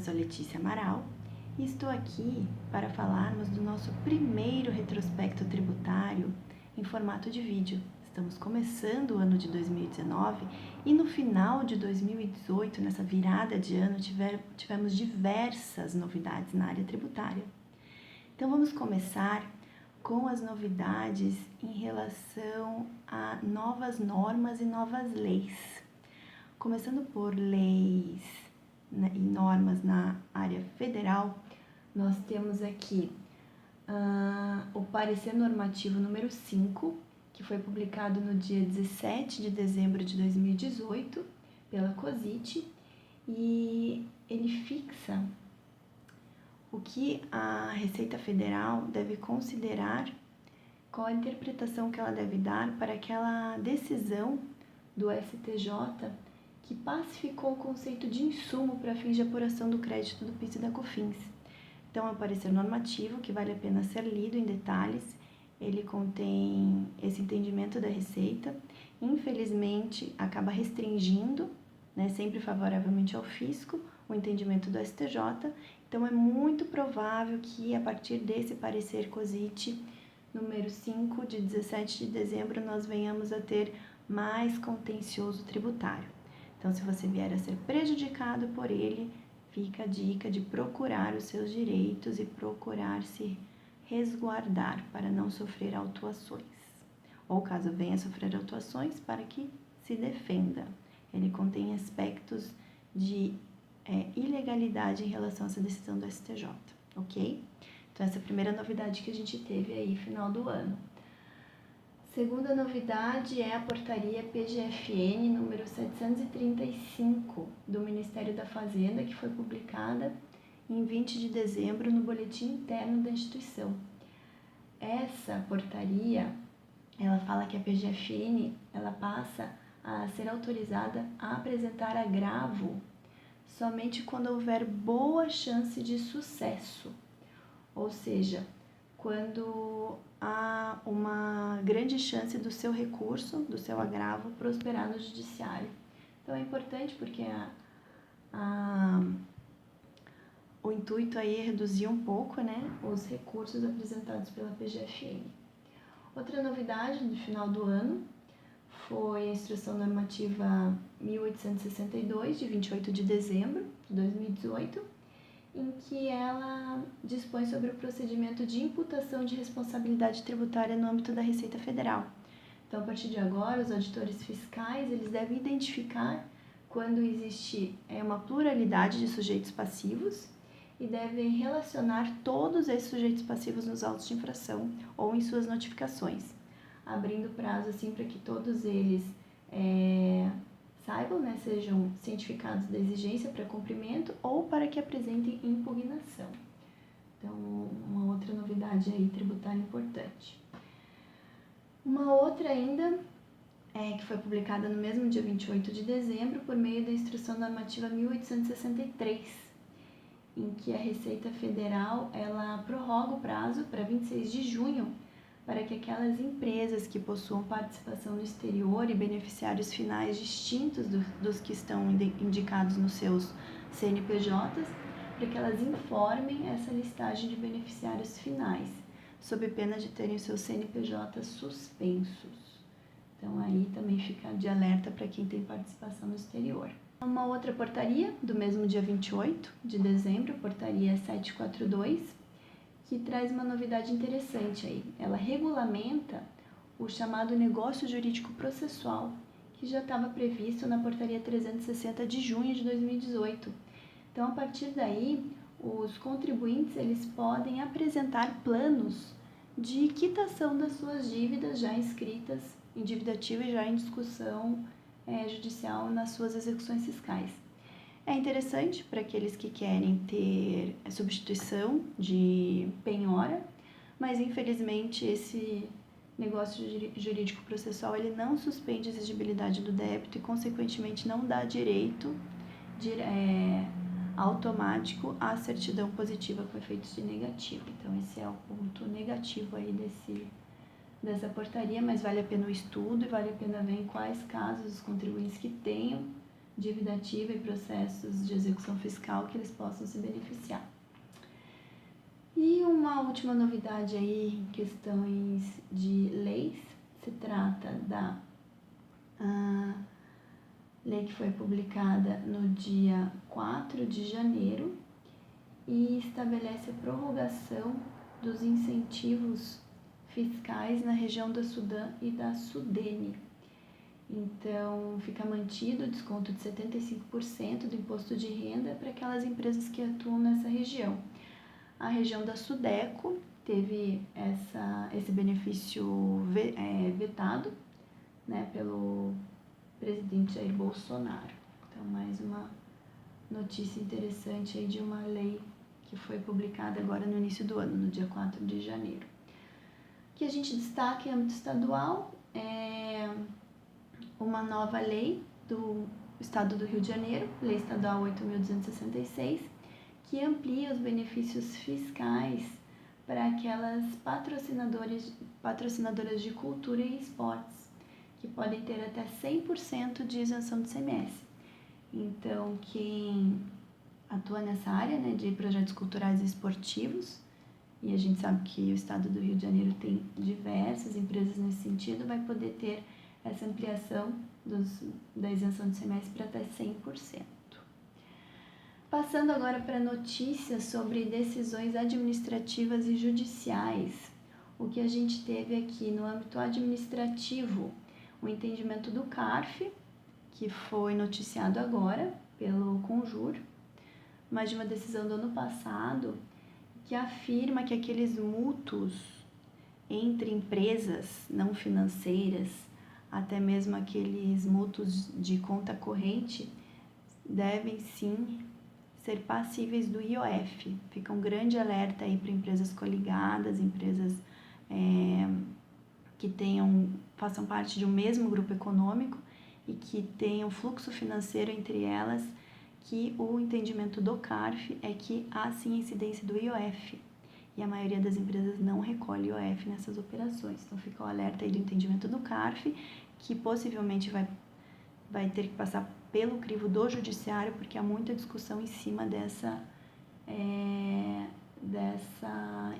sou Letícia Amaral e estou aqui para falarmos do nosso primeiro retrospecto tributário em formato de vídeo. Estamos começando o ano de 2019 e no final de 2018, nessa virada de ano, tivemos diversas novidades na área tributária. Então vamos começar com as novidades em relação a novas normas e novas leis. Começando por leis e normas na área federal, nós temos aqui o parecer normativo número 5, que foi publicado no dia 17 de dezembro de 2018 pela COSIT, e ele fixa o que a Receita Federal deve considerar, qual a interpretação que ela deve dar para aquela decisão do STJ que pacificou o conceito de insumo para fins de apuração do crédito do PIS e da COFINS. Então, é um parecer normativo que vale a pena ser lido em detalhes. Ele contém esse entendimento da Receita. Infelizmente, acaba restringindo, sempre favoravelmente ao fisco, o entendimento do STJ. Então, é muito provável que, a partir desse parecer COSIT número 5, de 17 de dezembro, nós venhamos a ter mais contencioso tributário. Então, se você vier a ser prejudicado por ele, fica a dica de procurar os seus direitos e procurar se resguardar para não sofrer autuações. Ou, caso venha a sofrer autuações, para que se defenda. Ele contém aspectos de ilegalidade em relação a essa decisão do STJ, ok? Então, essa é a primeira novidade que a gente teve aí, final do ano. Segunda novidade é a portaria PGFN número 735 do Ministério da Fazenda, que foi publicada em 20 de dezembro no boletim interno da instituição. Essa portaria, ela fala que a PGFN, ela passa a ser autorizada a apresentar agravo somente quando houver boa chance de sucesso, ou seja, quando há uma grande chance do seu recurso, do seu agravo, prosperar no judiciário. Então, é importante porque o intuito aí é reduzir um pouco, os recursos apresentados pela PGFN. Outra novidade do final do ano foi a Instrução Normativa 1862, de 28 de dezembro de 2018, em que ela dispõe sobre o procedimento de imputação de responsabilidade tributária no âmbito da Receita Federal. Então, a partir de agora, os auditores fiscais eles devem identificar quando existe uma pluralidade de sujeitos passivos e devem relacionar todos esses sujeitos passivos nos autos de infração ou em suas notificações, abrindo prazo assim para que todos eles saibam, sejam cientificados da exigência para cumprimento ou para que apresentem impugnação. Então, uma outra novidade aí tributária importante. Uma outra ainda, que foi publicada no mesmo dia 28 de dezembro, por meio da Instrução Normativa 1863, em que a Receita Federal ela prorroga o prazo para 26 de junho para que aquelas empresas que possuam participação no exterior e beneficiários finais distintos dos que estão indicados nos seus CNPJs, para que elas informem essa listagem de beneficiários finais, sob pena de terem seus CNPJs suspensos. Então, aí também fica de alerta para quem tem participação no exterior. Uma outra portaria, do mesmo dia 28 de dezembro, portaria 742, que traz uma novidade interessante aí. Ela regulamenta o chamado negócio jurídico processual, que já estava previsto na portaria 360 de junho de 2018. Então, a partir daí, os contribuintes eles podem apresentar planos de quitação das suas dívidas já inscritas em dívida ativa e já em discussão judicial nas suas execuções fiscais. É interessante para aqueles que querem ter a substituição de penhora, mas infelizmente esse negócio jurídico processual ele não suspende a exigibilidade do débito e consequentemente não dá direito automático à certidão positiva com efeitos de negativo. Então esse é o ponto negativo aí dessa portaria, mas vale a pena o estudo e vale a pena ver em quais casos os contribuintes que tenham dívida ativa e processos de execução fiscal que eles possam se beneficiar. E uma última novidade aí em questões de leis, se trata da lei que foi publicada no dia 4 de janeiro e estabelece a prorrogação dos incentivos fiscais na região da Sudã e da Sudene. Então, fica mantido o desconto de 75% do imposto de renda para aquelas empresas que atuam nessa região. A região da Sudeco teve esse benefício vetado, né, pelo presidente Jair Bolsonaro. Então, mais uma notícia interessante aí de uma lei que foi publicada agora no início do ano, no dia 4 de janeiro. O que a gente destaca em âmbito estadual é uma nova lei do Estado do Rio de Janeiro, Lei Estadual 8.266, que amplia os benefícios fiscais para aquelas patrocinadoras de cultura e esportes, que podem ter até 100% de isenção do ICMS. Então, quem atua nessa área, né, de projetos culturais e esportivos, e a gente sabe que o Estado do Rio de Janeiro tem diversas empresas nesse sentido, vai poder ter essa ampliação da isenção do ICMS para até 100%. Passando agora para notícias sobre decisões administrativas e judiciais. O que a gente teve aqui no âmbito administrativo, o entendimento do CARF, que foi noticiado agora pelo Conjur, mas de uma decisão do ano passado, que afirma que aqueles mútuos entre empresas não financeiras, até mesmo aqueles mútuos de conta corrente, devem sim ser passíveis do IOF. Fica um grande alerta aí para empresas coligadas, empresas que façam parte de um mesmo grupo econômico e que tenham fluxo financeiro entre elas, que o entendimento do CARF é que há sim incidência do IOF. E a maioria das empresas não recolhe IOF nessas operações. Então fica o alerta aí do entendimento do CARF, que possivelmente vai ter que passar pelo crivo do judiciário, porque há muita discussão em cima dessa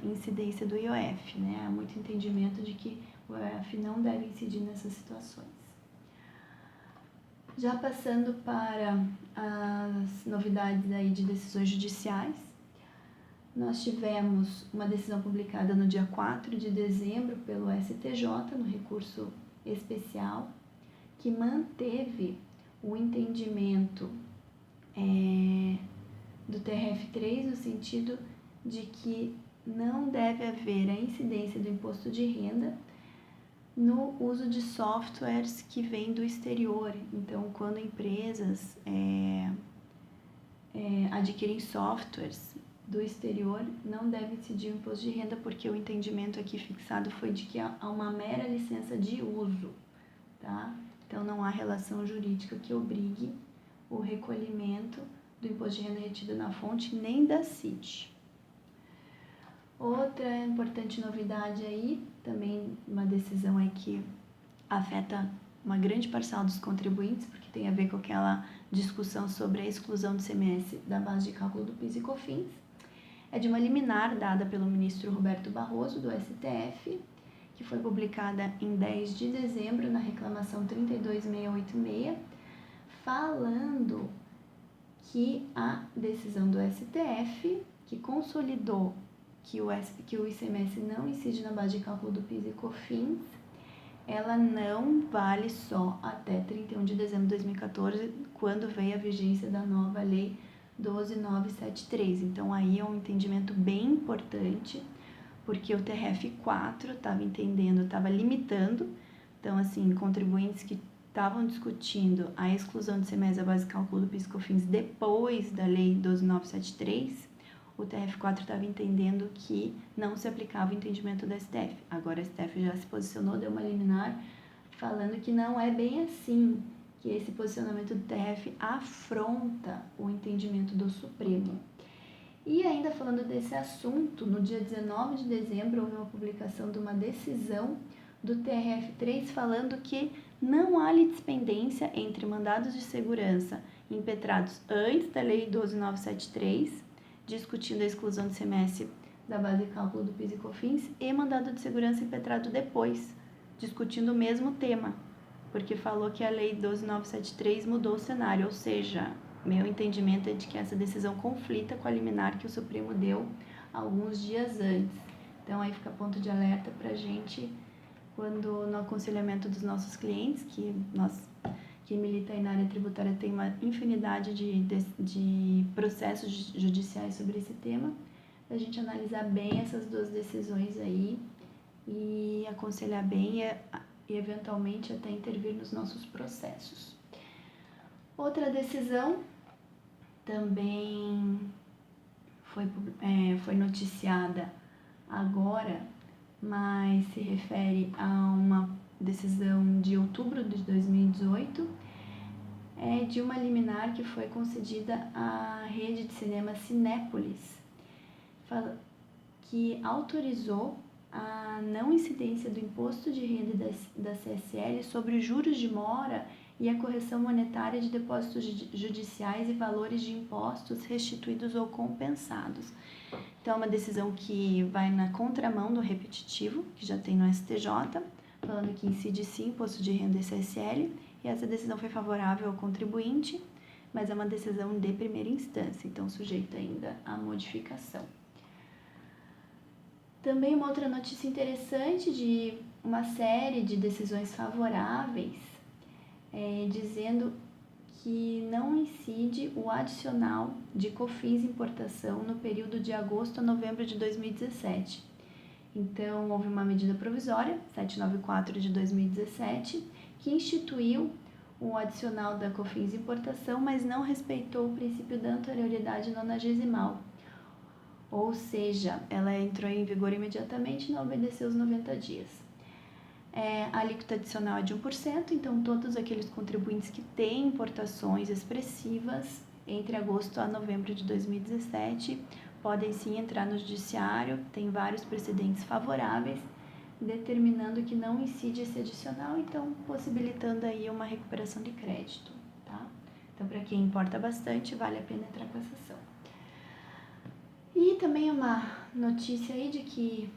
incidência do IOF, né? Há muito entendimento de que o IOF não deve incidir nessas situações. Já passando para as novidades aí de decisões judiciais, nós tivemos uma decisão publicada no dia 4 de dezembro pelo STJ, no recurso especial, que manteve o entendimento do TRF3 no sentido de que não deve haver a incidência do imposto de renda no uso de softwares que vêm do exterior. Então, quando empresas adquirem softwares do exterior, não deve incidir o imposto de renda, porque o entendimento aqui fixado foi de que há uma mera licença de uso, tá? Então, não há relação jurídica que obrigue o recolhimento do imposto de renda retido na fonte, nem da CIT. Outra importante novidade aí, também uma decisão aí que afeta uma grande parcela dos contribuintes, porque tem a ver com aquela discussão sobre a exclusão do ICMS da base de cálculo do PIS e COFINS, é de uma liminar dada pelo ministro Roberto Barroso, do STF, que foi publicada em 10 de dezembro na reclamação 32686, falando que a decisão do STF, que consolidou que o ICMS não incide na base de cálculo do PIS e COFINS, ela não vale só até 31 de dezembro de 2014, quando veio a vigência da nova lei 12.973. Então, aí é um entendimento bem importante, porque o TRF4 estava limitando. Então, assim, contribuintes que estavam discutindo a exclusão do ICMS da base de cálculo do PIS e COFINS depois da lei 12.973, o TRF4 estava entendendo que não se aplicava o entendimento da STF. Agora a STF já se posicionou, deu uma liminar, falando que não é bem assim, que esse posicionamento do TRF afronta o entendimento do Supremo. E ainda falando desse assunto, no dia 19 de dezembro houve uma publicação de uma decisão do TRF3 falando que não há litispendência entre mandados de segurança impetrados antes da Lei 12.973, discutindo a exclusão de CMS da base de cálculo do PIS e COFINS, e mandado de segurança impetrado depois, discutindo o mesmo tema, porque falou que a Lei 12.973 mudou o cenário, ou seja, meu entendimento é de que essa decisão conflita com a liminar que o Supremo deu alguns dias antes. Então aí fica ponto de alerta para a gente quando no aconselhamento dos nossos clientes, que milita aí na área tributária tem uma infinidade de processos judiciais sobre esse tema, a gente analisar bem essas duas decisões aí e aconselhar bem e eventualmente até intervir nos nossos processos. Outra decisão também foi noticiada agora, mas se refere a uma decisão de outubro de 2018, de uma liminar que foi concedida à rede de cinema Cinépolis, que autorizou a não incidência do imposto de renda da CSL sobre os juros de mora e a correção monetária de depósitos judiciais e valores de impostos restituídos ou compensados. Então, é uma decisão que vai na contramão do repetitivo, que já tem no STJ, falando que incide sim imposto de renda e CSL, e essa decisão foi favorável ao contribuinte, mas é uma decisão de primeira instância, então sujeita ainda à modificação. Também uma outra notícia interessante de uma série de decisões favoráveis, dizendo que não incide o adicional de COFINS importação no período de agosto a novembro de 2017. Então, houve uma medida provisória, 794 de 2017, que instituiu o adicional da COFINS importação, mas não respeitou o princípio da anterioridade nonagesimal. Ou seja, ela entrou em vigor imediatamente e não obedeceu os 90 dias. A alíquota adicional é de 1%, então todos aqueles contribuintes que têm importações expressivas entre agosto a novembro de 2017 podem sim entrar no judiciário, tem vários precedentes favoráveis, determinando que não incide esse adicional, então possibilitando aí uma recuperação de crédito, tá? Então, para quem importa bastante, vale a pena entrar com essa ação. E também uma notícia aí de que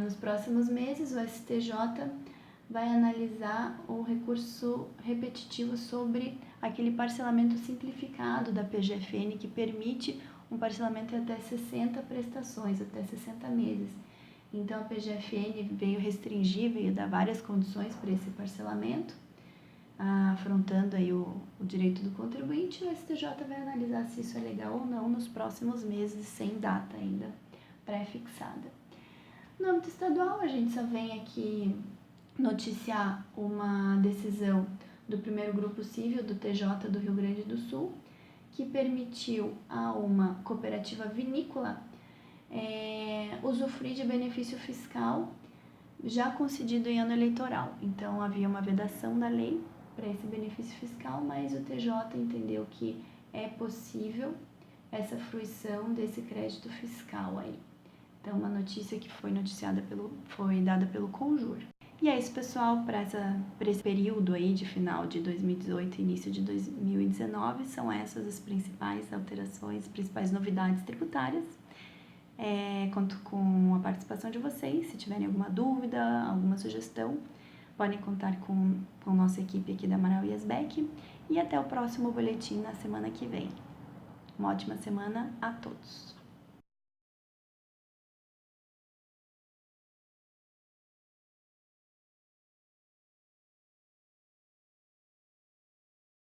nos próximos meses o STJ vai analisar o recurso repetitivo sobre aquele parcelamento simplificado da PGFN que permite um parcelamento em até 60 prestações, até 60 meses. Então a PGFN veio dar várias condições para esse parcelamento, afrontando aí o direito do contribuinte, e o STJ vai analisar se isso é legal ou não nos próximos meses, sem data ainda pré-fixada. No âmbito estadual, a gente só vem aqui noticiar uma decisão do primeiro grupo civil do TJ do Rio Grande do Sul, que permitiu a uma cooperativa vinícola usufruir de benefício fiscal já concedido em ano eleitoral. Então, havia uma vedação da lei para esse benefício fiscal, mas o TJ entendeu que é possível essa fruição desse crédito fiscal aí. Então, uma notícia que foi dada pelo Conjur. E é isso, pessoal, para esse período aí de final de 2018 e início de 2019, são essas as principais alterações, principais novidades tributárias. Conto com a participação de vocês. Se tiverem alguma dúvida, alguma sugestão, podem contar com a nossa equipe aqui da Amaral e Asbeck. E até o próximo boletim na semana que vem. Uma ótima semana a todos!